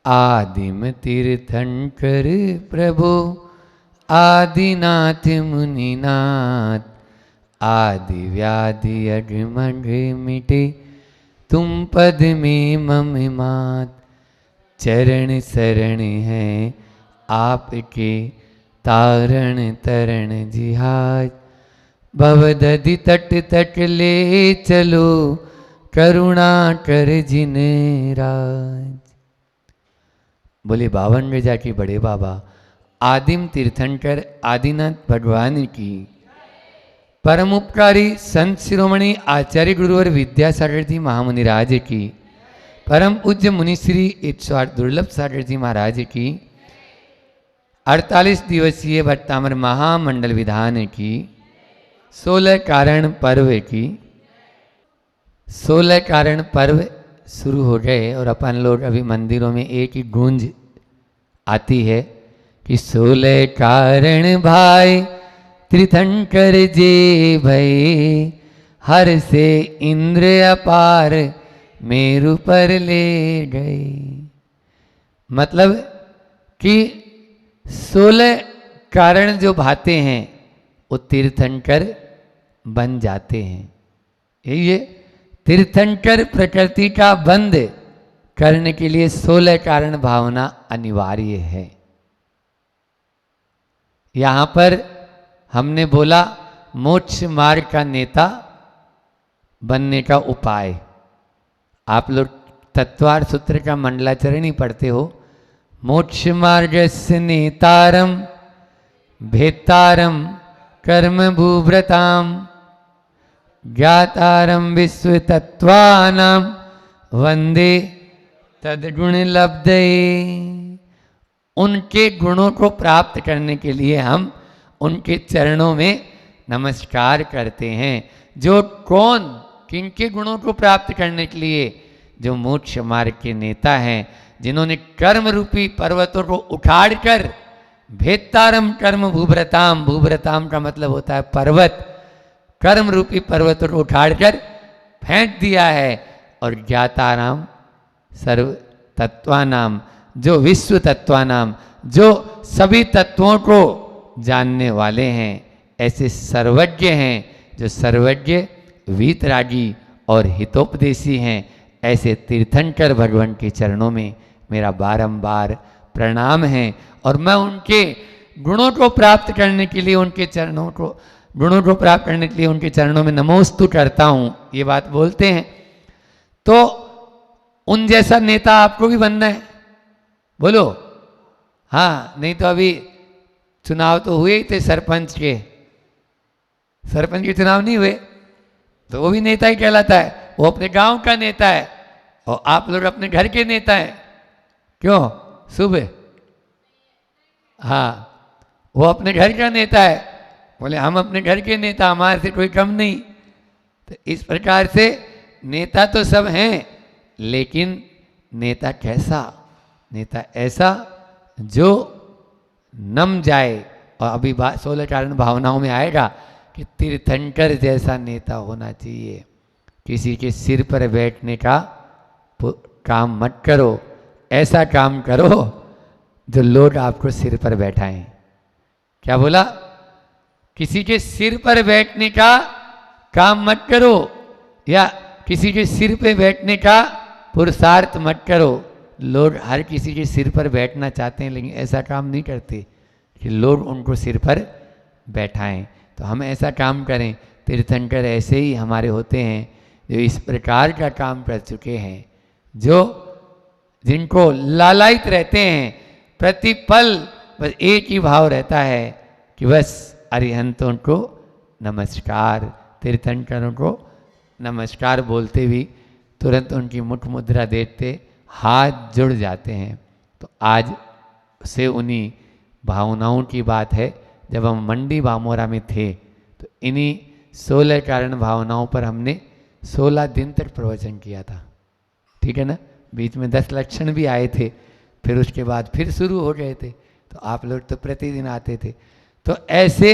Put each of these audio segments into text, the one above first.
आदिम तीर्थंकर प्रभु आदिनाथ मुनिनाथ, आदि व्याधि अगमग मिटे तुम पद में मम मात। चरण शरण है आपके तारण तरण जिहाज, भवदधि तट तट ले चलो करुणा कर जिन राज। बोले बावन गजा के बड़े बाबा आदिम तीर्थंकर आदिनाथ भगवान की, परम उपकारी संत शिरोमणि आचार्य गुरुवर विद्यासागर जी महामुनि राज की, परम पूज्य मुनिश्री 108 दुर्लभ सागर जी महाराज की, 48 दिवसीय भट्टामर महामंडल विधान की, 16 कारण पर्व की। 16 कारण पर्व शुरू हो गए और अपन लोग अभी मंदिरों में एक ही गूंज आती है कि 16 कारण भाई तीर्थंकर जे भय, हर से इंद्र अपार मेरु पर ले गए। मतलब कि 16 कारण जो भाते हैं वो तीर्थंकर बन जाते हैं। ये तीर्थंकर प्रकृति का बंध करने के लिए 16 कारण भावना अनिवार्य है। यहां पर हमने बोला मोक्ष मार्ग का नेता बनने का उपाय। आप लोग तत्वार सूत्र का मंडलाचरण ही पढ़ते हो। मोक्ष मार्गस्य नेतारम भेत्तारम कर्म भूव्रताम, ज्ञातारम विश्व तत्वानाम वंदे तद्गुण लब्धये। उनके गुणों को प्राप्त करने के लिए हम उनके चरणों में नमस्कार करते हैं। जो कौन किनके गुणों को प्राप्त करने के लिए? जो मोक्ष मार्ग के नेता हैं, जिन्होंने कर्म रूपी पर्वतों को उखाड़कर भेत्तारम कर्म भूभ्रताम, भूभ्रताम का मतलब होता है पर्वत, कर्म रूपी पर्वतों को उखाड़कर फेंक दिया है। और ज्ञाताराम सर्व तत्वानाम, जो विश्व तत्वानाम, जो सभी तत्वों को जानने वाले हैं, ऐसे सर्वज्ञ हैं, जो सर्वज्ञ वीतरागी और हितोपदेशी हैं। ऐसे तीर्थंकर भगवान के चरणों में मेरा बारंबार प्रणाम है। और मैं उनके गुणों को प्राप्त करने के लिए उनके चरणों को गुणों को प्राप्त करने के लिए उनके चरणों में नमोस्तु करता हूँ, ये बात बोलते हैं। तो उन जैसा नेता आपको भी बनना है, बोलो हाँ। नहीं तो अभी चुनाव तो हुए ही थे सरपंच के, सरपंच के चुनाव नहीं हुए तो वो भी नेता ही कहलाता है। वो अपने गांव का नेता है और आप लोग अपने घर के नेता हैं। क्यों? सुबह हाँ, वो अपने घर का नेता है। बोले हम अपने घर के नेता, हमारे से कोई कम नहीं। तो इस प्रकार से नेता तो सब हैं, लेकिन नेता कैसा? नेता ऐसा जो नम जाए। और अभी 16 कारण भावनाओं में आएगा कि तीर्थंकर जैसा नेता होना चाहिए। किसी के सिर पर बैठने का काम मत करो, ऐसा काम करो जो लोग आपको सिर पर बैठाएं। क्या बोला? किसी के सिर पर बैठने का काम मत करो, या किसी के सिर पे बैठने का पुरुषार्थ मत करो। लोग हर किसी के सिर पर बैठना चाहते हैं, लेकिन ऐसा काम नहीं करते कि लोग उनको सिर पर बैठाएं। तो हम ऐसा काम करें। तीर्थंकर ऐसे ही हमारे होते हैं जो इस प्रकार का काम कर चुके हैं, जो जिनको लालायित रहते हैं। प्रतिपल बस एक ही भाव रहता है कि बस अरिहंतों को नमस्कार, तीर्थंकरों को नमस्कार बोलते भी तुरंत उनकी मुख मुद्रा देखते हाथ जुड़ जाते हैं। तो आज से उन्हीं भावनाओं की बात है। जब हम मंडी बामोरा में थे तो इन्हीं 16 कारण भावनाओं पर हमने 16 दिन तक प्रवचन किया था। ठीक है ना? बीच में 10 लक्षण भी आए थे, फिर उसके बाद फिर शुरू हो गए थे। तो आप लोग तो प्रतिदिन आते थे। तो ऐसे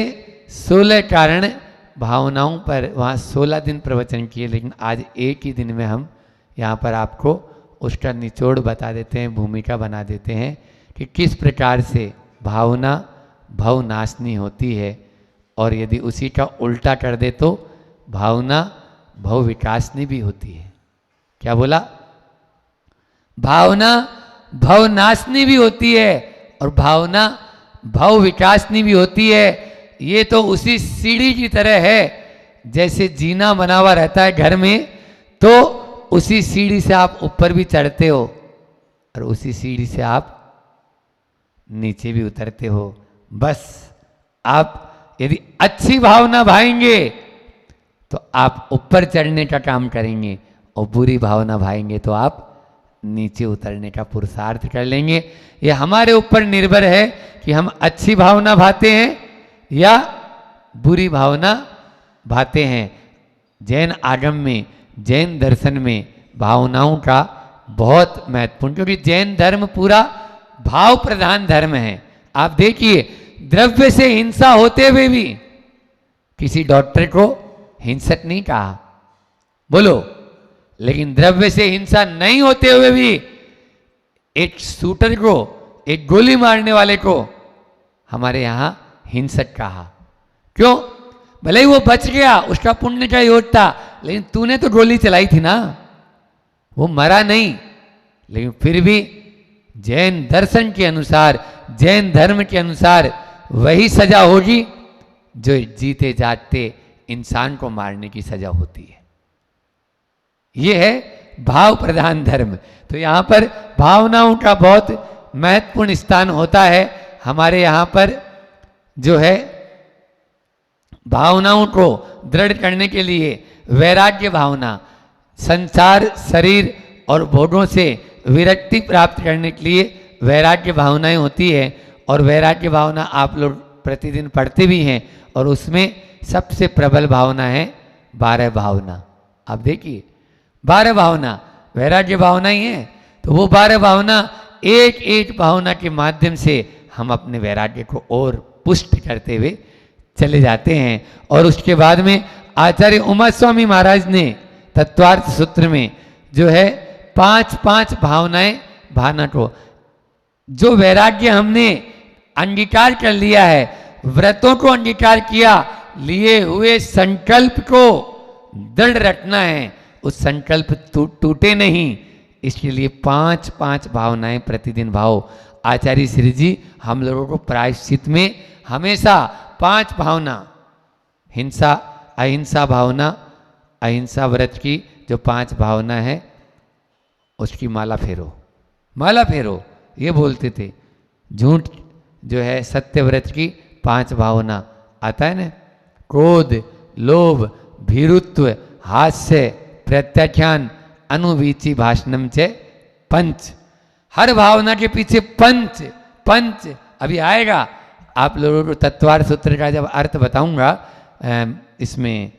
16 कारण भावनाओं पर वहाँ 16 दिन प्रवचन किए, लेकिन आज एक ही दिन में हम यहाँ पर आपको उसका निचोड़ बता देते हैं, भूमिका बना देते हैं कि किस प्रकार से भावना भव नाशनी होती है, और यदि उसी का उल्टा कर दे तो भावना भव विकासनी भी होती है। क्या बोला? भावना भव नाशनी भी होती है और भावना भव विकासनी भी होती है। ये तो उसी सीढ़ी की तरह है, जैसे जीना बना हुआ रहता है घर में, तो उसी सीढ़ी से आप ऊपर भी चढ़ते हो और उसी सीढ़ी से आप नीचे भी उतरते हो। बस आप यदि अच्छी भावना भाएंगे तो आप ऊपर चढ़ने का काम करेंगे, और बुरी भावना भाएंगे तो आप नीचे उतरने का पुरुषार्थ कर लेंगे। ये हमारे ऊपर निर्भर है कि हम अच्छी भावना भाते हैं या बुरी भावना भाते हैं। जैन आगम में, जैन दर्शन में भावनाओं का बहुत महत्वपूर्ण, क्योंकि जैन धर्म पूरा भाव प्रधान धर्म है। आप देखिए, द्रव्य से हिंसा होते हुए भी किसी डॉक्टर को हिंसक नहीं कहा, बोलो। लेकिन द्रव्य से हिंसा नहीं होते हुए भी एक शूटर को, एक गोली मारने वाले को हमारे यहां हिंसक कहा। क्यों? भले ही वो बच गया, उसका पुण्य का योग था, लेकिन तूने तो गोली चलाई थी ना, वो मरा नहीं। लेकिन फिर भी जैन दर्शन के अनुसार, जैन धर्म के अनुसार वही सजा होगी जो जीते जागते इंसान को मारने की सजा होती है। ये है भाव प्रधान धर्म। तो यहाँ पर भावनाओं का बहुत महत्वपूर्ण स्थान होता है। हमारे यहाँ पर जो है भावनाओं को दृढ़ करने के लिए वैराग्य भावना, संसार, शरीर और भोगों से विरक्ति प्राप्त करने के लिए वैराग्य भावनाएं होती है। और वैराग्य भावना आप लोग प्रतिदिन पढ़ते भी हैं, और उसमें सबसे प्रबल भावना है 12 भावना। आप देखिए 12 भावना वैराग्य भावना ही है। तो वो 12 भावना, एक एक भावना के माध्यम से हम अपने वैराग्य को और पुष्ट करते हुए चले जाते हैं। और उसके बाद में आचार्य उमा स्वामी महाराज ने तत्वार्थ सूत्र में जो है 5 भावनाएं भावना को, जो वैराग्य हमने अंगीकार कर लिया है, व्रतों को अंगीकार किया, लिए हुए संकल्प को दृढ़ रखना है, उस संकल्प टूटे नहीं, इसके लिए 5 भावनाएं प्रतिदिन भाव। आचार्य श्री जी हम लोगों को प्रायश्चित में हमेशा 5 भावना, हिंसा, अहिंसा भावना, अहिंसा व्रत की जो 5 भावना है उसकी माला फेरो, माला फेरो, ये बोलते थे। झूठ जो है सत्य व्रत की 5 भावना आता है ना, क्रोध, लोभ, भीरुत्व, हास्य, प्रत्याख्यान, अनुवीची भाषणम चे पंच। हर भावना के पीछे पंच अभी आएगा। आप लोगों को तत्वार्थ सूत्र का जब अर्थ बताऊंगा, इसमें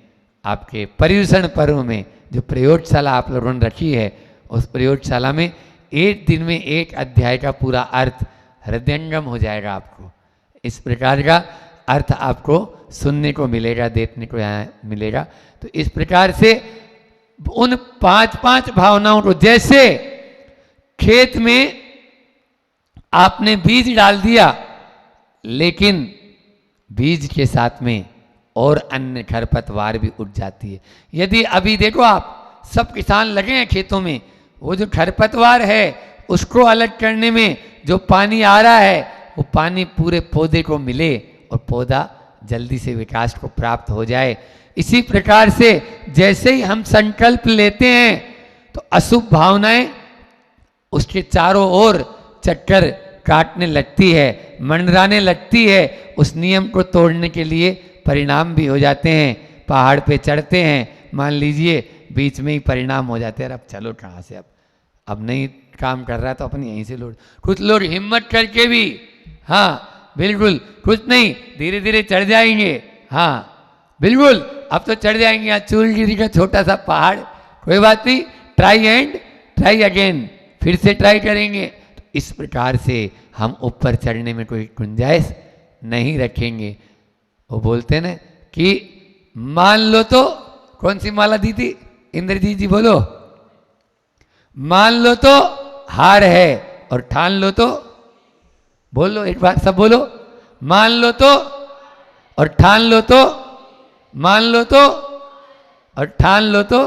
आपके पर्युषण पर्व में जो प्रयोगशाला आप लोगों ने रखी है, उस प्रयोगशाला में एक दिन में एक अध्याय का पूरा अर्थ हृदयंगम हो जाएगा। आपको इस प्रकार का अर्थ आपको सुनने को मिलेगा, देखने को यहाँ मिलेगा। तो इस प्रकार से उन 5 भावनाओं को, जैसे खेत में आपने बीज डाल दिया, लेकिन बीज के साथ में और अन्य खरपतवार भी उठ जाती है। यदि अभी देखो आप सब किसान लगे हैं खेतों में, वो जो खरपतवार है उसको अलग करने में जो पानी आ रहा है, वो पानी पूरे पौधे को मिले और पौधा जल्दी से विकास को प्राप्त हो जाए। इसी प्रकार से जैसे ही हम संकल्प लेते हैं तो अशुभ भावनाएं उसके चारों ओर चक्कर काटने लगती है, मंडराने लगती है। उस नियम को तोड़ने के लिए परिणाम भी हो जाते हैं। पहाड़ पे चढ़ते हैं, मान लीजिए बीच में ही परिणाम हो जाते हैं, अब चलो कहाँ से, अब नहीं काम कर रहा है तो अपन यहीं से लौट। कुछ लोग हिम्मत करके भी, हाँ बिल्कुल, कुछ नहीं, धीरे धीरे चढ़ जाएंगे, हाँ बिल्कुल अब तो चढ़ जाएंगे। यहाँ चूलगिरी का छोटा सा पहाड़, कोई बात नहीं, ट्राई एंड ट्राई अगेन, फिर से ट्राई करेंगे। तो इस प्रकार से हम ऊपर चढ़ने में कोई गुंजाइश नहीं रखेंगे। वो बोलते ना कि मान लो तो, कौन सी माला दी थी इंद्रजीत जी बोलो, मान लो तो हार है और ठान लो तो, बोलो एक बार सब बोलो, मान लो तो और ठान लो तो, मान लो तो और ठान लो तो।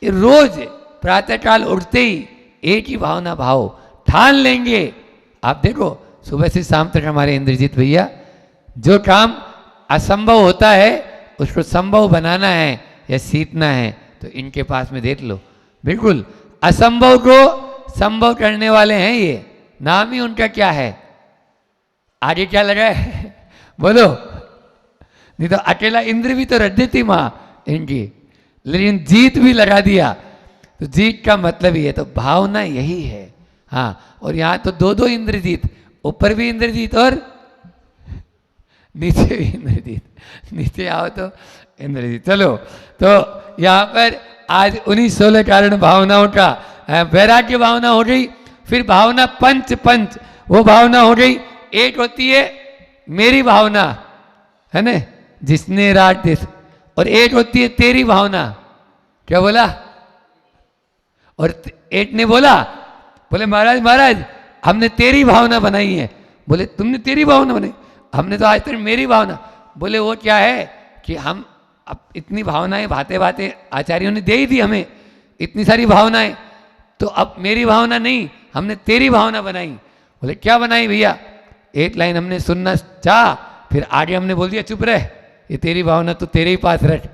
ये रोज प्रातःकाल उठते ही एक ही भावना भाव ठान लेंगे। आप देखो सुबह से शाम तक हमारे इंद्रजीत भैया जो काम असंभव होता है उसको संभव बनाना है या सीखना है तो इनके पास में देख लो, बिल्कुल असंभव को संभव करने वाले हैं। ये नाम ही उनका क्या है, आगे क्या लगा है बोलो। नहीं तो अकेला इंद्र भी तो रख देती माँ इनकी, लेकिन जीत भी लगा दिया। तो जीत का मतलब ही है, तो भावना यही है। हाँ, और यहाँ तो दो दो इंद्रजीत, ऊपर भी इंद्रजीत और नीचे भी इंद्रजीत, नीचे आओ तो इंद्रजीत। चलो तो यहाँ पर आज उन्हीं 16 कारण भावनाओं का वैराग्य भावना हो गई। फिर भावना पंच पंच वो भावना हो गई। एक होती है मेरी भावना, है ना, जिसने राज दे, और एक होती है तेरी भावना। क्या बोला? और एक ने बोला, बोले महाराज महाराज हमने तेरी भावना बनाई है। बोले तुमने तेरी भावना बनाई? हमने तो आज तक मेरी भावना। बोले वो क्या है कि हम अब इतनी भावनाएं भाते भाते आचार्यों ने दे ही दी हमें इतनी सारी भावनाएं, तो अब मेरी भावना नहीं, हमने तेरी भावना बनाई। बोले क्या बनाई भैया? एक लाइन हमने सुनना चाह, फिर आगे हमने बोल दिया चुप रह, ये तेरी भावना तो तेरे ही पास रख।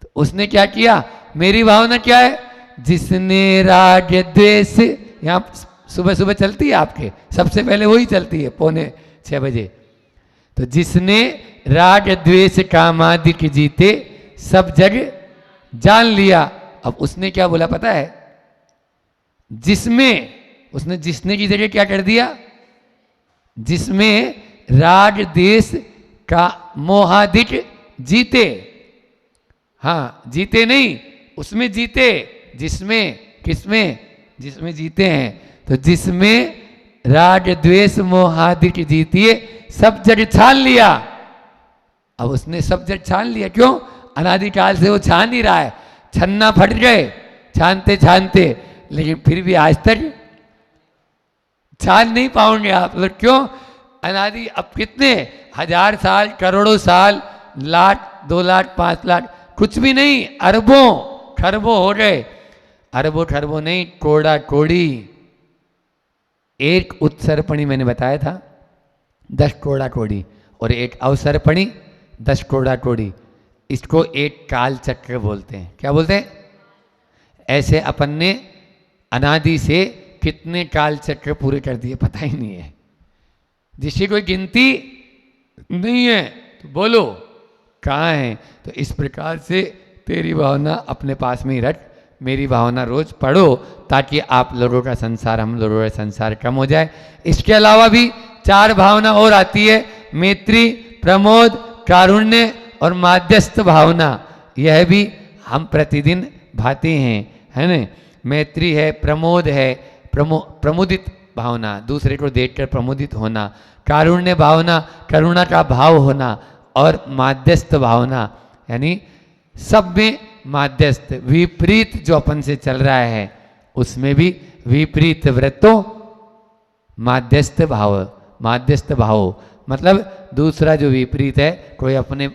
तो उसने क्या किया? मेरी भावना क्या है? जिसने राग द्वेष, यहाँ सुबह सुबह चलती है आपके, सबसे पहले वही चलती है 5:45 बजे। तो जिसने राग द्वेष कामादिक जीते सब जग जान लिया। अब उसने क्या बोला पता है? जिसमें, उसने जिसने की जगह क्या कर दिया? जिसमें राग द्वेष का मोहादिक जीते। हाँ, जीते नहीं, उसमें जीते। जिसमें, किसमें? जिसमें जीते हैं। तो जिसमें राग द्वेष मोहादिक जीतिए सब जग छान लिया। अब उसने सब जग छान लिया। क्यों? अनादिकाल से वो छान ही रहा है। छन्ना फट गए छानते छानते, लेकिन फिर भी आज तक छान नहीं पाओगे आप लोग। क्यों? अनादि अब कितने 1000 साल, करोड़ों साल, लाख, 2 लाख, 5 लाख, कुछ भी नहीं, अरबों खरबों हो गए। अरबों खरबों नहीं, कोड़ा कोड़ी। एक उत्सर्पणी मैंने बताया था 10 कोड़ा कोड़ी, और एक अवसर्पणी 10 कोड़ा कोड़ी। इसको एक काल चक्र बोलते हैं। क्या बोलते हैं? ऐसे अपन ने अनादि से कितने काल चक्र पूरे कर दिए पता ही नहीं है, जिसकी कोई गिनती नहीं है। तो बोलो कहाँ है? तो इस प्रकार से तेरी भावना अपने पास में ही रख, मेरी भावना रोज पढ़ो, ताकि आप लोगों का संसार, हम लोगों का संसार कम हो जाए। इसके अलावा भी 4 भावना और आती है, मैत्री, प्रमोद, कारुण्य और माध्यस्थ भावना। यह भी हम प्रतिदिन भाते हैं, है ना। मैत्री है, प्रमोद है, प्रमुदित भावना, दूसरे को देखकर प्रमुदित होना, कारुण्य भावना, करुणा का भाव होना, और माध्यस्थ भावना यानी सब में माध्यस्थ, विपरीत जो अपन से चल रहा है उसमें भी विपरीत वृत्तों माध्यस्थ भाव। माध्यस्थ भाव मतलब दूसरा जो विपरीत है, कोई अपने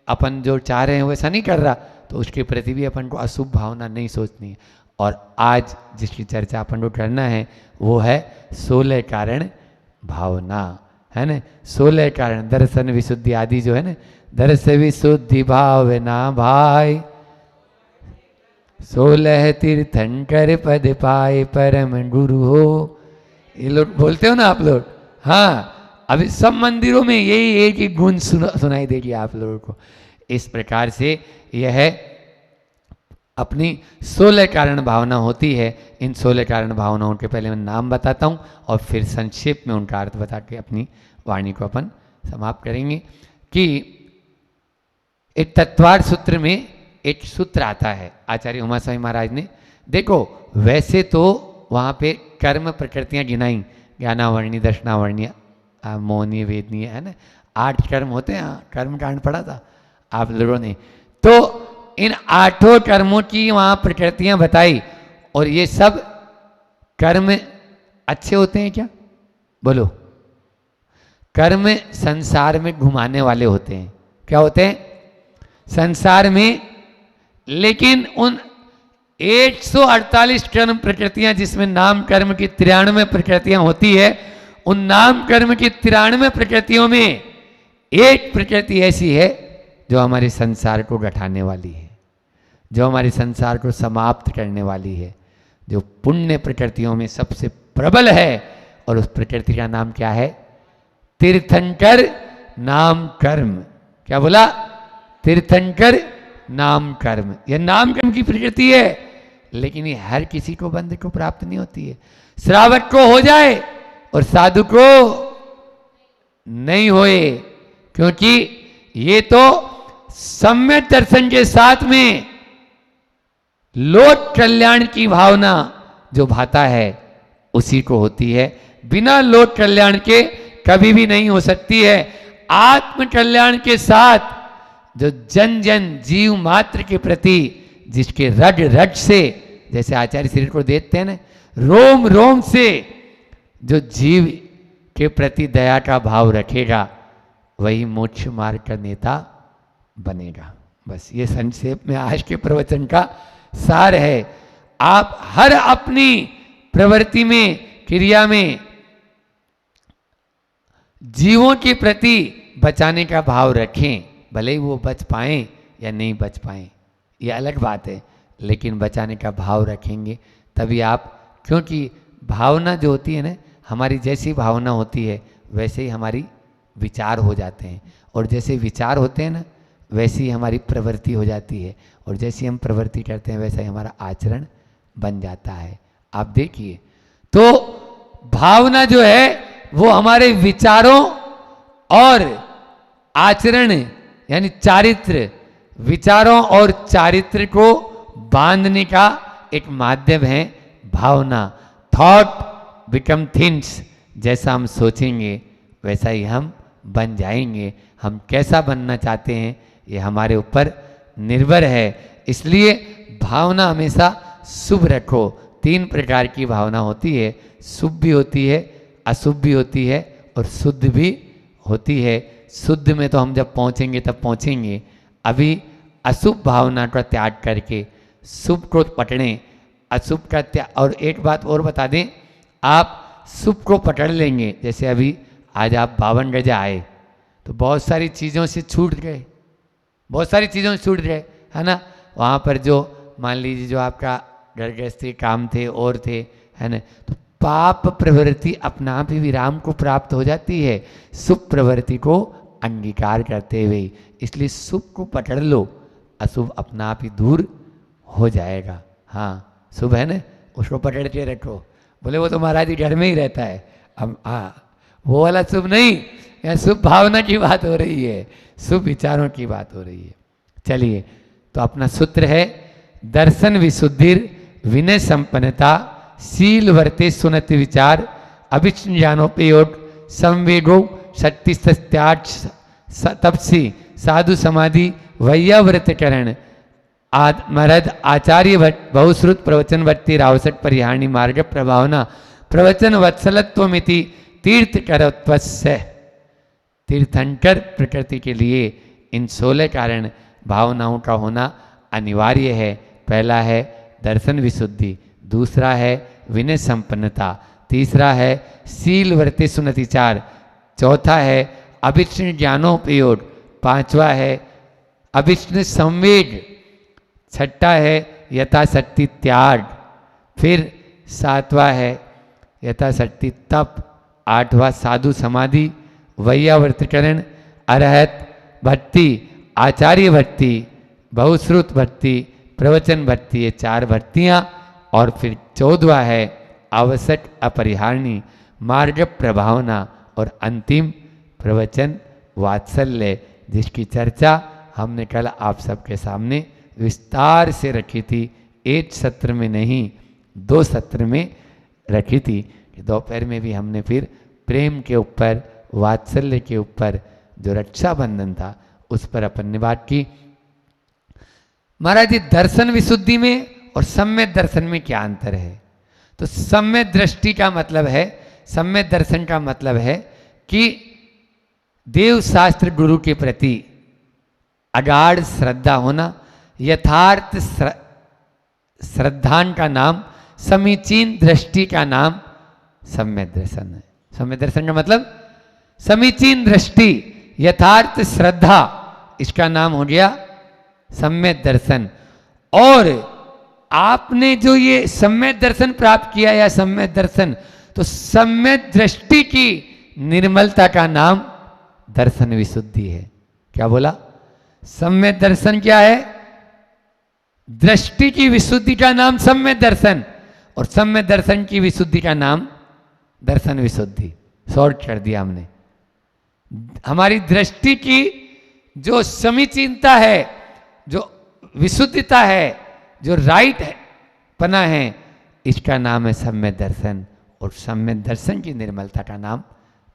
अपन जो चाह रहे हैं वैसा नहीं कर रहा, तो उसके प्रति भी अपन को अशुभ भावना नहीं सोचनी है। और आज जिसकी चर्चा अपन को करना है वो है 16 कारण भावना, है ना। 16 कारण, दर्शन विशुद्धि आदि जो है ना, दर्श विशुद्धि भावना भाई, 16 तीर्थंकर पद पाए परम गुरु हो। ये लोग बोलते हो ना आप लोग। हाँ, अभी सब मंदिरों में यही एक ही गुण सुनाई देगी आप लोगों को। इस प्रकार से यह अपनी 16 कारण भावना होती है। इन 16 कारण भावनाओं के पहले मैं नाम बताता हूँ और फिर संक्षेप में उनका अर्थ बता के अपनी वाणी को अपन समाप्त करेंगे। कि एक तत्वार्थ सूत्र में एक सूत्र आता है आचार्य उमा स्वामी महाराज ने। देखो वैसे तो वहाँ पे कर्म प्रकृतियाँ गिनाई, ज्ञानावर्णी, दर्शनावर्णी, मौनीय, वेदनीय, है ना, 8 कर्म होते हैं। कर्म कांड पढ़ा था आप लोगों ने। तो इन 8 कर्मों की वहाँ प्रकृतियाँ बताई, और ये सब कर्म अच्छे होते हैं क्या? बोलो। कर्म संसार में घुमाने वाले होते हैं। क्या होते हैं? संसार में। लेकिन उन 148 कर्म प्रकृतियां जिसमें नाम कर्म की 93 प्रकृतियां होती है, उन नाम कर्म की 93 प्रकृतियों में एक प्रकृति ऐसी है जो हमारे संसार को गठाने वाली है, जो हमारे संसार को समाप्त करने वाली है, जो पुण्य प्रकृतियों में सबसे प्रबल है। और उस प्रकृति का नाम क्या है? तीर्थंकर नाम कर्म। क्या बोला? तीर्थंकर नाम कर्म। यह नाम कर्म की प्रकृति है, लेकिन ये हर किसी को बंद को प्राप्त नहीं होती है। श्रावक को हो जाए और साधु को नहीं होए, क्योंकि ये तो सम्यक दर्शन के साथ में लोक कल्याण की भावना जो भाता है उसी को होती है। बिना लोक कल्याण के कभी भी नहीं हो सकती है। आत्म कल्याण के साथ जो जन जन जीव मात्र के प्रति जिसके रग रग से, जैसे आचार्य शरीर को देखते हैं ना, रोम रोम से जो जीव के प्रति दया का भाव रखेगा वही मोक्ष मार्ग का नेता बनेगा। बस ये संक्षेप में आज के प्रवचन का सार है। आप हर अपनी प्रवृत्ति में, क्रिया में जीवों के प्रति बचाने का भाव रखें, भले ही वो बच पाएं या नहीं बच पाएं, ये अलग बात है, लेकिन बचाने का भाव रखेंगे तभी आप, क्योंकि भावना जो होती है ना, हमारी जैसी भावना होती है वैसे ही हमारी विचार हो जाते हैं, और जैसे विचार होते हैं ना वैसी ही हमारी प्रवृत्ति हो जाती है, और जैसी हम प्रवृत्ति करते हैं वैसा ही हमारा आचरण बन जाता है। आप देखिए तो भावना जो है वो हमारे विचारों और आचरण यानी चारित्र, विचारों और चारित्र को बांधने का एक माध्यम है भावना। थॉट बिकम थिंग्स, जैसा हम सोचेंगे वैसा ही हम बन जाएंगे। हम कैसा बनना चाहते हैं ये हमारे ऊपर निर्भर है। इसलिए भावना हमेशा शुभ रखो। 3 प्रकार की भावना होती है, शुभ भी होती है, अशुभ भी होती है और शुद्ध भी होती है। शुद्ध में तो हम जब पहुंचेंगे तब पहुंचेंगे। अभी अशुभ भावना का त्याग करके शुभ को पकड़ें, अशुभ का त्याग। और एक बात और बता दें, आप शुभ को पकड़ लेंगे। जैसे अभी आज आप 52 गजा आए तो बहुत सारी चीज़ों से छूट गए, बहुत सारी चीज़ों से छूट गए, है ना। वहाँ पर जो मान लीजिए जो आपका घर गृहस्थी काम थे और थे, है ना, तो पाप प्रवृत्ति अपना आप ही विराम को प्राप्त हो जाती है शुभ प्रवृत्ति को अंगीकार करते हुए। इसलिए शुभ को पकड़ लो, अशुभ अपना आप ही दूर हो जाएगा। हाँ, शुभ है ना, उसको पकड़ के रखो। बोले वो तो महाराज जी घर में ही रहता है। अब हाँ, वो वाला शुभ नहीं, यहाँ शुभ भावना की बात हो रही है, शुभ विचारों की बात हो रही है। चलिए, तो अपना सूत्र है दर्शन विशुद्धिर विनय संपन्नता शील वर्ते सुनति विचार अभिष्ट ज्ञानोपयोग संवेगो शक्ति सत्याग तपसी साधु समाधि वैयाव्रतकरण मरद आचार्य बहुश्रुत प्रवचन वर्ती रावसट परिहारणी मार्ग प्रभावना प्रवचन वत्सलत्वमिति तीर्थकरत्वस्य। तीर्थंकर प्रकृति के लिए इन 16 कारण भावनाओं का होना अनिवार्य है। पहला है दर्शन विशुद्धि, दूसरा है विनय संपन्नता, तीसरा है शील वर्ते सुनतिचार, चौथा है अभिष्ण ज्ञानोपयोग, पांचवा है अभिष्ण संवेग, छठा है यथाशक्ति त्याग, फिर सातवां है यथाशक्ति तप, आठवां साधु समाधि, वैयावर्तकरण, अरहत भक्ति, आचार्य भक्ति, बहुश्रुत भक्ति, प्रवचन भक्ति, ये 4 भक्तियाँ। और फिर 14वां है आवश्यक अपरिहारणी मार्ग प्रभावना और अंतिम प्रवचन वात्सल्य, जिसकी चर्चा हमने कल आप सबके सामने विस्तार से रखी थी। एक सत्र में नहीं, 2 सत्र में रखी थी। दोपहर में भी हमने फिर प्रेम के ऊपर, वात्सल्य के ऊपर, जो रक्षाबंधन था उस पर अपन ने बात की। महाराज जी दर्शन विशुद्धि में और सम्यक दर्शन में क्या अंतर है? तो सम्यक दृष्टि का मतलब है, सम्यक दर्शन का मतलब है कि देव शास्त्र गुरु के प्रति अगाढ़ श्रद्धा होना। यथार्थ श्रद्धान का नाम, समीचीन दृष्टि का नाम सम्यक दर्शन है। सम्यक दर्शन का मतलब समीचीन दृष्टि, यथार्थ श्रद्धा, इसका नाम हो गया सम्यक दर्शन। और आपने जो ये सम्यक दर्शन प्राप्त किया या सम्यक दर्शन, तो सम्यक दृष्टि की निर्मलता का नाम दर्शन विशुद्धि है। क्या बोला? सम्यक दर्शन क्या है? दृष्टि की विशुद्धि का नाम सम्यक दर्शन, और सम्यक दर्शन की विशुद्धि का नाम दर्शन विशुद्धि। शॉर्ट कर दिया हमने। हमारी दृष्टि की जो समीचीनता है, जो विशुद्धता है, जो राइट है पना है, इसका नाम है सम्यक दर्शन, और सम्यक दर्शन की निर्मलता का नाम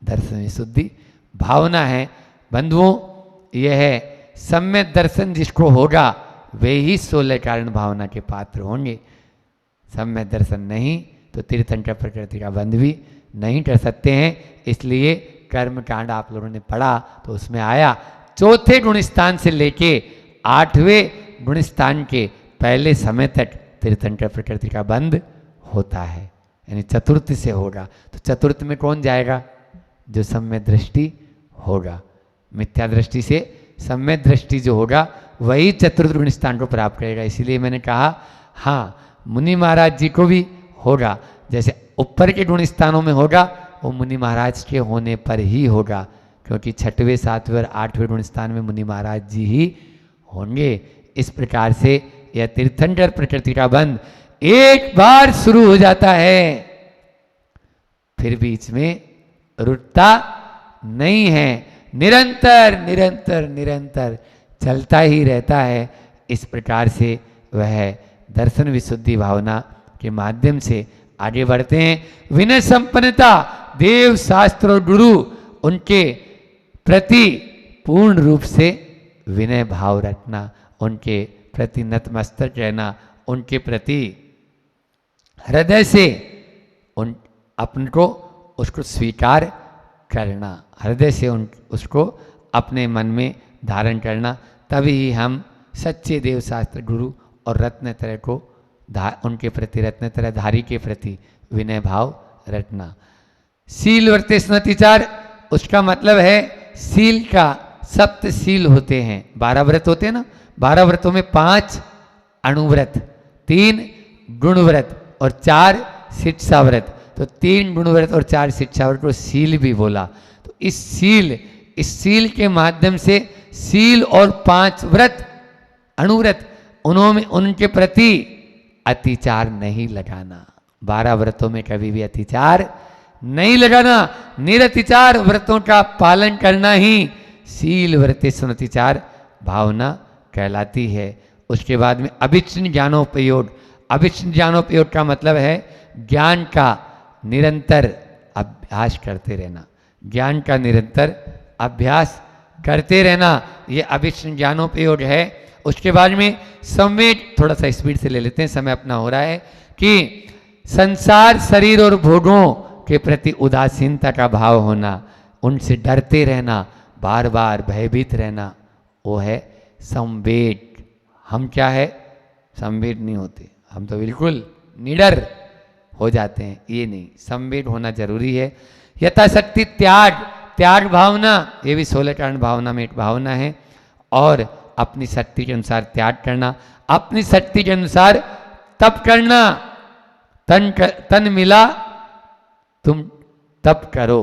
दर्शन विशुद्धि। भावना है बंधुओं, यह है सम्यक दर्शन जिसको होगा वे ही 16 कारण भावना के पात्र होंगे। सम्यक दर्शन नहीं तो तीर्थंकर प्रकृति का बंध भी नहीं कर सकते हैं। इसलिए कर्म कांड आप लोगों ने पढ़ा तो उसमें आया, चौथे गुणस्थान से लेके 8वें गुणस्थान के पहले समय तक तीर्थंकर प्रकृति का बंध होता है, यानी चतुर्थ से होगा। तो चतुर्थ में कौन जाएगा? जो सम्यक दृष्टि होगा। मिथ्या दृष्टि से सम्यक दृष्टि जो होगा वही चतुर्थ गुण स्थान को प्राप्त करेगा। इसीलिए मैंने कहा हाँ, मुनि महाराज जी को भी होगा, जैसे ऊपर के गुण स्थानों में होगा वो मुनि महाराज के होने पर ही होगा, क्योंकि 6वें 7वें और 8वें गुण स्थान में मुनि महाराज जी ही होंगे। इस प्रकार से यह तीर्थंकर प्रकृति का बंध एक बार शुरू हो जाता है, फिर बीच में रुकता नहीं है, निरंतर निरंतर निरंतर चलता ही रहता है। इस प्रकार से वह दर्शन विशुद्धि भावना के माध्यम से आगे बढ़ते हैं। विनय संपन्नता, देव शास्त्र और गुरु उनके प्रति पूर्ण रूप से विनय भाव रखना, उनके प्रति नतमस्तक रहना, उनके प्रति हृदय से उन अपन को उसको स्वीकार करना, हृदय से उसको अपने मन में धारण करना, तभी हम सच्चे देव शास्त्र गुरु और रत्नत्रय को उनके प्रति, रत्नत्रय धारी के प्रति विनय भाव रखना। शील वर्ते स्मृतिचार, उसका मतलब है शील का 7 शील होते हैं। 12 व्रत होते हैं ना, 12 व्रतों में 5 अणुव्रत, 3 गुणव्रत और 4 शिक्षा व्रत। तो 3 गुणव्रत और 4 शिक्षा व्रत को शील भी बोला। तो इस शील के माध्यम से शील और 5 व्रत अणुव्रत, उन्होंने उनके प्रति अतिचार नहीं लगाना। 12 व्रतों में कभी भी अतिचार नहीं लगाना, निरतिचार व्रतों का पालन करना ही शील व्रते स्मृतिचार भावना कहलाती है। उसके बाद में अभिच्छिन्न ज्ञानोपयोग, अभिच्छिन्न ज्ञानोपयोग का मतलब है ज्ञान का निरंतर अभ्यास करते रहना, ज्ञान का निरंतर अभ्यास करते रहना, ये अभिच्छिन्न ज्ञानोपयोग है। उसके बाद में संवेद, थोड़ा सा स्पीड से ले लेते हैं, समय अपना हो रहा है, कि संसार शरीर और भोगों के प्रति उदासीनता का भाव होना, उनसे डरते रहना, बार बार भयभीत रहना, वो है संवेद। हम क्या है? संवेद नहीं होते, हम तो बिल्कुल निडर हो जाते हैं, ये नहीं, संवेद होना जरूरी है। यथाशक्ति त्याग, त्याग भावना, ये भी 16 कारण भावना में एक भावना है। और अपनी शक्ति के अनुसार त्याग करना, अपनी शक्ति के अनुसार तप करना, तन मिला तुम तप करो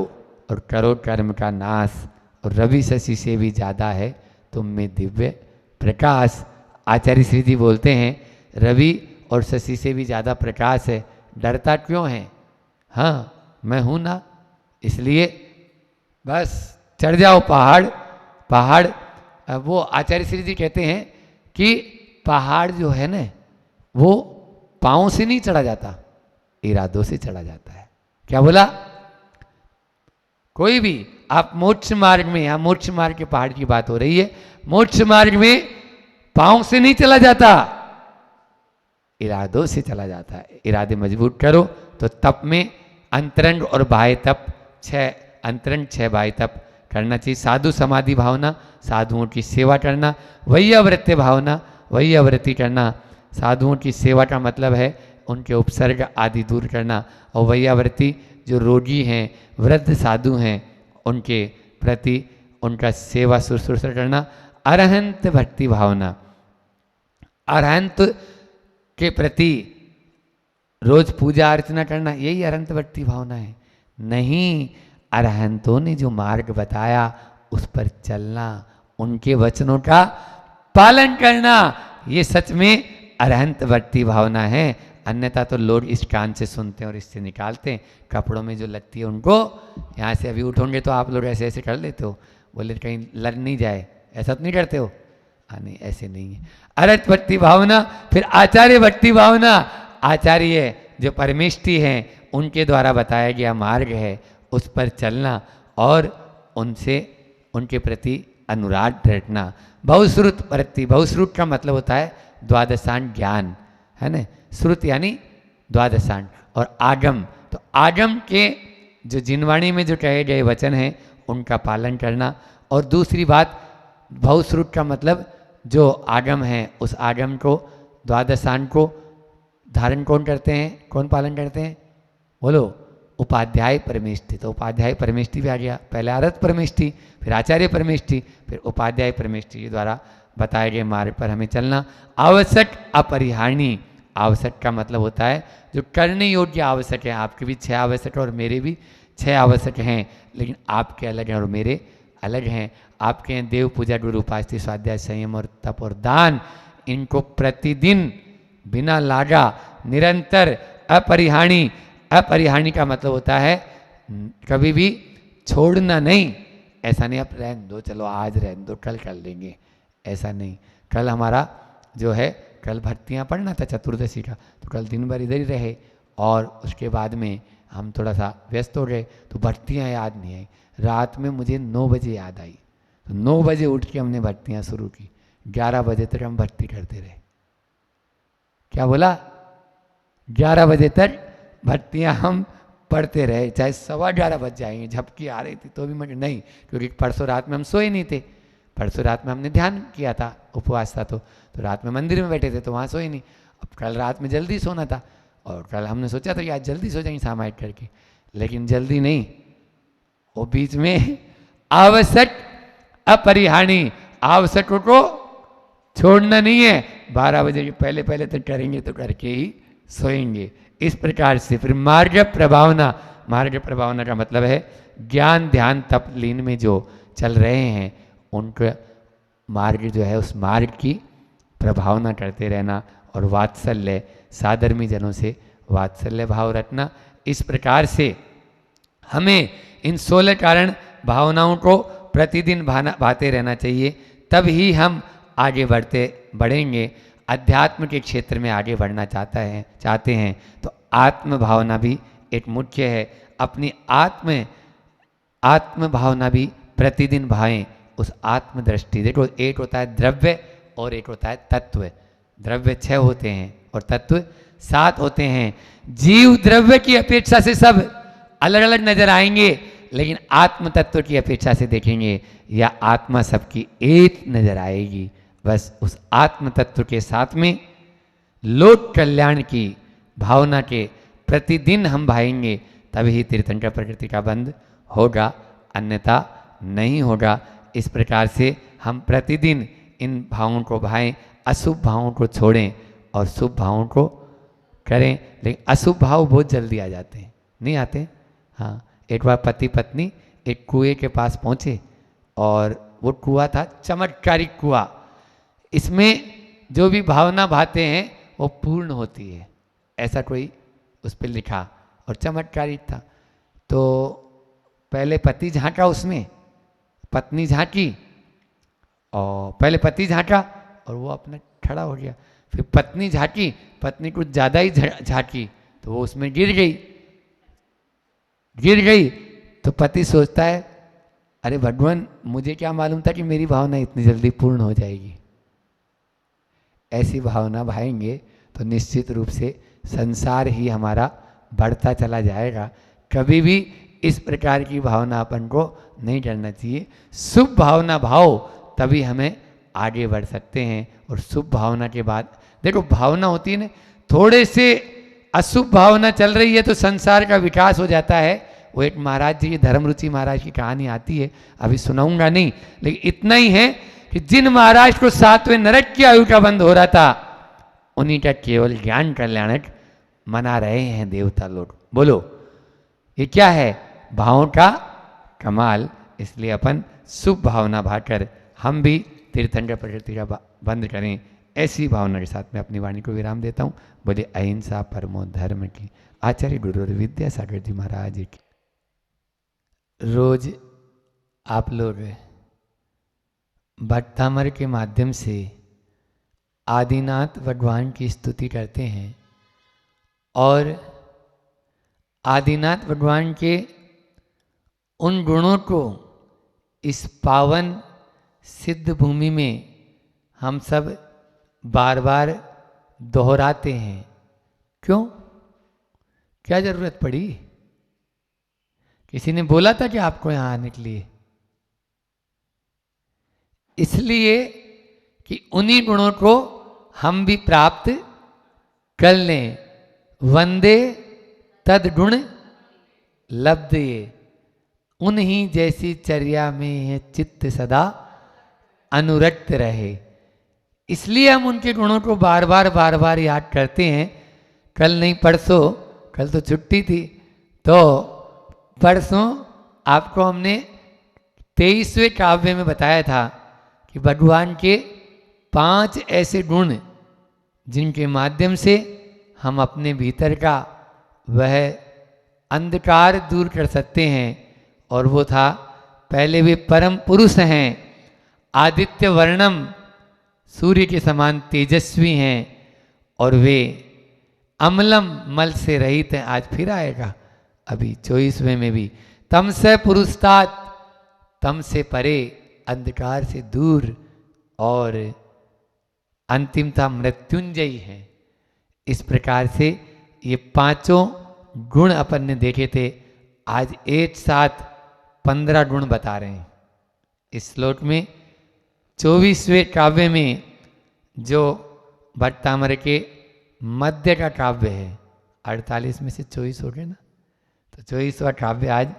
और करो कर्म का नाश, और रवि शशि से भी ज़्यादा है तुम में दिव्य प्रकाश। आचार्य श्री जी बोलते हैं रवि और शशि से भी ज़्यादा प्रकाश है, डरता क्यों है? हाँ, मैं हूँ ना, इसलिए बस चढ़ जाओ पहाड़। पहाड़, वो आचार्य श्री जी कहते हैं कि पहाड़ जो है ना वो पाँव से नहीं चढ़ा जाता, इरादों से चढ़ा जाता है। क्या बोला? कोई भी आप मोक्ष मार्ग में, यहाँ मोक्ष मार्ग के पहाड़ की बात हो रही है, मोक्ष मार्ग में पाँव से नहीं चला जाता, इरादों से चला जाता है। इरादे मजबूत करो तो तप में अंतरंग और बाह्य तप 6, अंतरंग 6 बाह्य तप करना चाहिए। साधु समाधि भावना, साधुओं की सेवा करना। वैयावृत्ति भावना, वैयावृत्ति करना। साधुओं की सेवा का मतलब है उनके उपसर्ग आदि दूर करना। और वैयावृत्ति जो रोगी हैं, वृद्ध साधु हैं, उनके प्रति उनका सेवा शुश्रूषा करना। अरहंत भक्ति भावना, अरहंत के प्रति रोज पूजा अर्चना करना, यही अरहंत भक्ति भावना है। नहीं, अरहंतों ने जो मार्ग बताया उस पर चलना, उनके वचनों का पालन करना, ये सच में अरहंत भक्ति भावना है। अन्यथा तो लोग इस कान से सुनते हैं और इससे निकालते हैं। कपड़ों में जो लगती है उनको, यहाँ से अभी उठोगे तो आप लोग ऐसे ऐसे कर लेते हो, बोले कहीं लग नहीं जाए, ऐसा तो नहीं करते हो? नहीं, ऐसे नहीं है। अरहत भक्ति भावना। फिर आचार्य भक्ति भावना, आचार्य जो परमेष्ठी हैं उनके द्वारा बताया गया मार्ग है, उस पर चलना और उनसे उनके प्रति अनुराग रखना। बहुश्रुत वृत्ति, बहुश्रुत का मतलब होता है द्वादशांग ज्ञान, है ना। श्रुत यानी द्वादशांग और आगम, तो आगम के जो जिनवाणी में जो कहे गए वचन हैं उनका पालन करना। और दूसरी बात, बहुश्रुत का मतलब जो आगम है उस आगम को, द्वादशांग को धारण कौन करते हैं, कौन पालन करते हैं? बोलो, उपाध्याय परमेष्ठी। तो उपाध्याय परमेष्ठी भी आ गया, पहले आरत परमेष्ठी, फिर आचार्य परमेष्ठी, फिर उपाध्याय परमेष्ठी के द्वारा बताए गए मार्ग पर हमें चलना। आवश्यक अपरिहार्य, आवश्यक का मतलब होता है जो करने योग्य आवश्यक है। आपके भी 6 आवश्यक है और मेरे भी 6 आवश्यक हैं, लेकिन आपके अलग हैं और मेरे अलग हैं। आपके हैं देव पूजा, गुरु उपासना, स्वाध्याय, संयम और तप और दान। इनको प्रतिदिन बिना लागा निरंतर अपरिहार्य, अपरिहार्य का मतलब होता है कभी भी छोड़ना नहीं। ऐसा नहीं आप रहने दो, चलो आज रहने दो, कल कर लेंगे, ऐसा नहीं। कल हमारा जो है, कल भक्तियाँ पढ़ना था चतुर्दशी का, तो कल दिन भर इधर ही रहे और उसके बाद में हम थोड़ा सा व्यस्त हो गए तो भक्तियाँ याद नहीं आई। रात में मुझे 9 बजे याद आई, तो 9 बजे उठ के हमने भक्तियाँ शुरू की। 11 बजे तक हम भक्ति करते रहे। क्या बोला? 11 बजे तक भक्तियाँ हम पढ़ते रहे, चाहे 11:15 बज जाएंगे। झपकी आ रही थी तो भी मुझे नहीं, क्योंकि परसों रात में हम सोए नहीं थे। परसों रात में हमने ध्यान किया था, उपवास था, तो रात में मंदिर में बैठे थे तो वहाँ सोए नहीं। अब कल रात में जल्दी सोना था और कल हमने सोचा था कि आज जल्दी सो जाएंगे सामायिक करके, लेकिन जल्दी नहीं, वो बीच में आवश्यक अपरिहार्य, आवश्यकों को छोड़ना नहीं है। 12 बजे के पहले पहले तक करेंगे तो करके ही सोएंगे। इस प्रकार से फिर मार्ग प्रभावना, मार्ग प्रभावना का मतलब है ज्ञान ध्यान तप लीन में जो चल रहे हैं उनका मार्ग जो है, उस मार्ग की प्रभावना करते रहना। और वात्सल्य, साधर्मी जनों से वात्सल्य भाव रखना। इस प्रकार से हमें इन 16 कारण भावनाओं को प्रतिदिन भाते रहना चाहिए, तब ही हम आगे बढ़ेंगे। अध्यात्म के क्षेत्र में आगे बढ़ना चाहते हैं तो आत्म भावना भी एक मुख्य है। अपनी आत्म भावना भी प्रतिदिन भाएं। उस आत्म दृष्टि, देखो एक होता है द्रव्य और एक होता है तत्व। द्रव्य 6 होते हैं और तत्व 7 होते हैं। जीव द्रव्य की अपेक्षा से सब अलग अलग नजर आएंगे, लेकिन आत्म तत्व की अपेक्षा से देखेंगे या आत्मा सबकी एक नजर आएगी। बस उस आत्म तत्व के साथ में लोक कल्याण की भावना के प्रतिदिन हम भाएंगे, तभी तीर्थंकर प्रकृति का बंध होगा, अन्यथा नहीं होगा। इस प्रकार से हम प्रतिदिन इन भावों को भाएं, अशुभ भावों को छोड़ें और शुभ भावों को करें। लेकिन अशुभ भाव बहुत जल्दी आ जाते हैं, नहीं आते? हाँ, एक बार पति पत्नी एक कुएं के पास पहुँचे और वो कुआं था चमत्कारी कुआं। इसमें जो भी भावना भाते हैं वो पूर्ण होती है, ऐसा कोई उस पर लिखा और चमत्कारी था। तो पहले पति झांका, उसमें पत्नी झांकी, और पहले पति झांका और वो अपना खड़ा हो गया। फिर पत्नी झांकी, पत्नी कुछ ज़्यादा ही झांकी तो वो उसमें गिर गई। तो पति सोचता है, अरे भगवान, मुझे क्या मालूम था कि मेरी भावना इतनी जल्दी पूर्ण हो जाएगी। ऐसी भावना भाएंगे तो निश्चित रूप से संसार ही हमारा बढ़ता चला जाएगा। कभी भी इस प्रकार की भावना अपन को नहीं करना चाहिए। शुभ भावना भाव, तभी हमें आगे बढ़ सकते हैं। और शुभ भावना के बाद देखो भावना होती है ना, थोड़े से अशुभ भावना चल रही है तो संसार का विकास हो जाता है। वो एक महाराज जी, धर्मरुचि महाराज की कहानी आती है, अभी सुनाऊंगा नहीं, लेकिन इतना ही है कि जिन महाराज को 7वें नरक की आयु का बंद हो रहा था, उन्हीं का केवल ज्ञान कल्याणक मना रहे हैं देवता लोग। बोलो ये क्या है? भावों का कमाल। इसलिए अपन शुभ भावना भाकर हम भी तीर्थंकर प्रकृति का बंद करें। ऐसी भावना के साथ मैं अपनी वाणी को विराम देता हूँ। बोले अहिंसा परमो धर्म की। आचार्य गुरु विद्यासागर जी महाराज की। रोज आप लोग भक्तामर के माध्यम से आदिनाथ भगवान की स्तुति करते हैं और आदिनाथ भगवान के उन गुणों को इस पावन सिद्ध भूमि में हम सब बार बार दोहराते हैं। क्यों? क्या जरूरत पड़ी? किसी ने बोला था कि आपको यहां आने के लिए? इसलिए कि उन्हीं गुणों को हम भी प्राप्त कर लें। वंदे तद गुण लब्धे, उन्हीं जैसी चर्या में है चित्त सदा अनुरक्त रहे। इसलिए हम उनके गुणों को बार बार याद करते हैं। कल नहीं परसों, कल तो छुट्टी थी, तो परसों आपको हमने 23वें काव्य में बताया था कि भगवान के 5 ऐसे गुण जिनके माध्यम से हम अपने भीतर का वह अंधकार दूर कर सकते हैं। और वो था, पहले वे परम पुरुष हैं, आदित्य वर्णम, सूर्य के समान तेजस्वी हैं, और वे अम्लम मल से रहित हैं। आज फिर आएगा अभी 24वें में भी, तम से पुरुषतात, तम से परे, अंधकार से दूर, और अंतिमता मृत्युंजयी है। इस प्रकार से ये 5 गुण अपन ने देखे थे। आज एक साथ 15 गुण बता रहे हैं इस श्लोक में। 24वें काव्य में जो भट्टामर के मध्य का काव्य है, 48 में से 24 हो गए ना, तो 24वां काव्य आज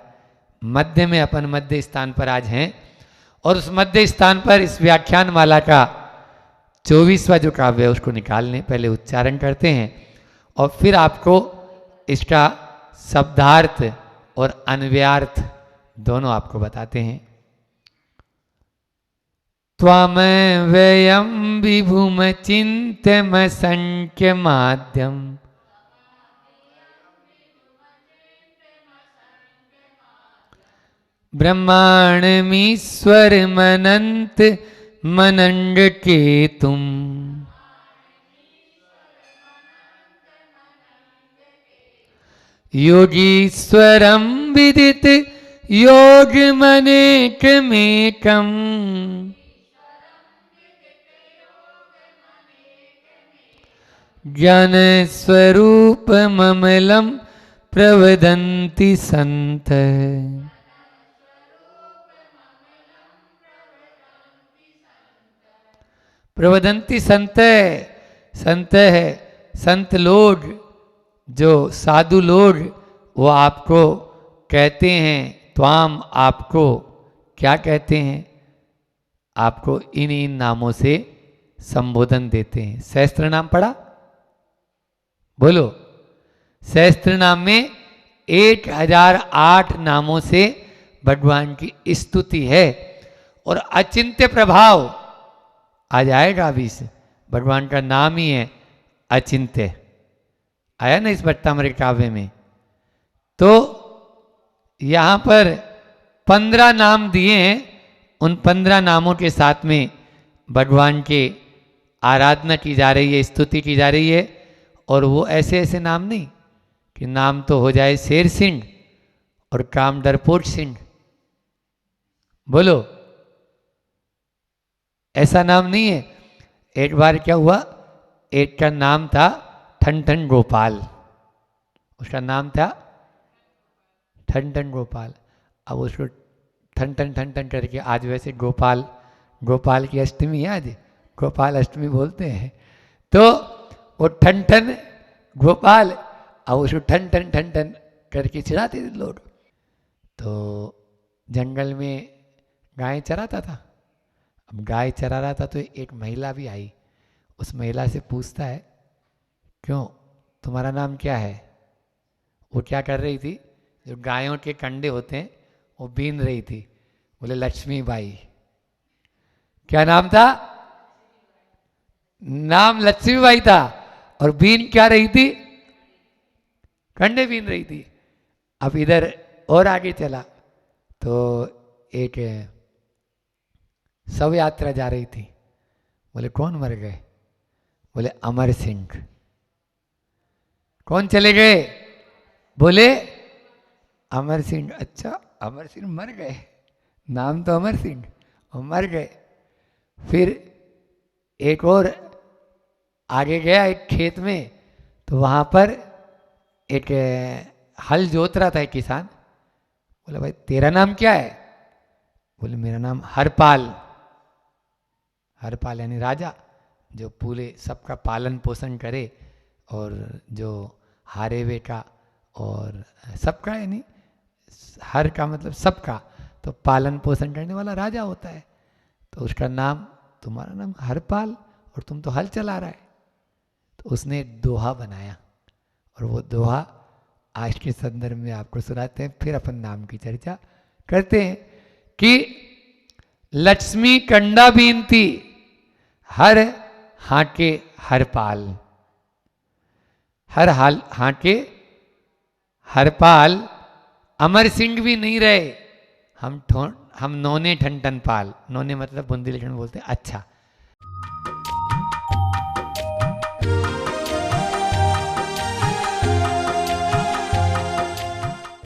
मध्य में, अपन मध्य स्थान पर आज हैं। और उस मध्य स्थान पर इस व्याख्यान माला का 24वां जो काव्य है उसको निकाल लें। पहले उच्चारण करते हैं और फिर आपको इसका शब्दार्थ और अन्वयार्थ दोनों आपको बताते हैं। त्वम व्ययम विभुम चिंतम संख्य माध्यम, ब्रह्मांडमीश्वर मनंत मनंड के तुम, योगीश्वरम विदित योग मनेकमेकम, ज्ञान स्वरूप ममलम प्रवदन्ति संत। प्रवदन्ति संत, संत है संत लोग, जो साधु लोग, वो आपको कहते हैं, त्वाम आपको क्या कहते हैं? आपको इन इन नामों से संबोधन देते हैं। सहस्त्र नाम पढ़ा? बोलो। सहस्त्र नाम में 1008 नामों से भगवान की स्तुति है। और अचिंत्य प्रभाव आज आएगा। अभी से भगवान का नाम ही है अचिंत्य, आया ना इस भट्टामृत काव्य में। तो यहाँ पर 15 नाम दिए हैं। उन 15 नामों के साथ में भगवान के आराधना की जा रही है, स्तुति की जा रही है। और वो ऐसे ऐसे नाम नहीं कि नाम तो हो जाए शेर सिंह और काम डरपोक सिंह। बोलो, ऐसा नाम नहीं है। एक बार क्या हुआ, एक का नाम था ठन ठन गोपाल, उसका नाम था ठन ठन गोपाल। अब उसको ठन ठन करके आज वैसे गोपाल, गोपाल की अष्टमी है आज, गोपाल अष्टमी बोलते हैं। तो वो ठन ठन गोपाल, अब उसको ठन ठन करके चिढ़ाते थे लोग। तो जंगल में गाय चराता था। अब गाय चरा रहा था तो एक महिला भी आई, उस महिला से पूछता है, क्यों, तुम्हारा नाम क्या है? वो क्या कर रही थी, जो गायों के कंडे होते हैं वो बीन रही थी। बोले लक्ष्मी बाई। क्या नाम था? नाम लक्ष्मी बाई था, और बीन क्या रही थी? कंडे बीन रही थी। अब इधर और आगे चला तो एक शव यात्रा जा रही थी। बोले कौन मर गए? बोले अमर सिंह। कौन चले गए? बोले अमर सिंह। अच्छा, अमर सिंह मर गए, नाम तो अमर सिंह, और मर गए। फिर एक और आगे गया एक खेत में, तो वहाँ पर एक हल जोत रहा था एक किसान। बोला भाई तेरा नाम क्या है? बोले मेरा नाम हरपाल। हरपाल यानी राजा, जो पूरे सबका पालन पोषण करे, और जो हारे हुए का और सबका, यानी हर का मतलब सबका, तो पालन पोषण करने वाला राजा होता है। तो उसका नाम, तुम्हारा नाम हरपाल, और तुम तो हल चला रहा है। तो उसने एक दोहा बनाया, और वो दोहा आज के संदर्भ में आपको सुनाते हैं, फिर अपन नाम की चर्चा करते हैं। कि लक्ष्मी कंडा बीनती, हर हाके हरपाल। हर हाल हाके हरपाल, अमर सिंह भी नहीं रहे, हम नोने ठन ठन पाल। नोने मतलब बुंदेलखंड में बोलते हैं अच्छा,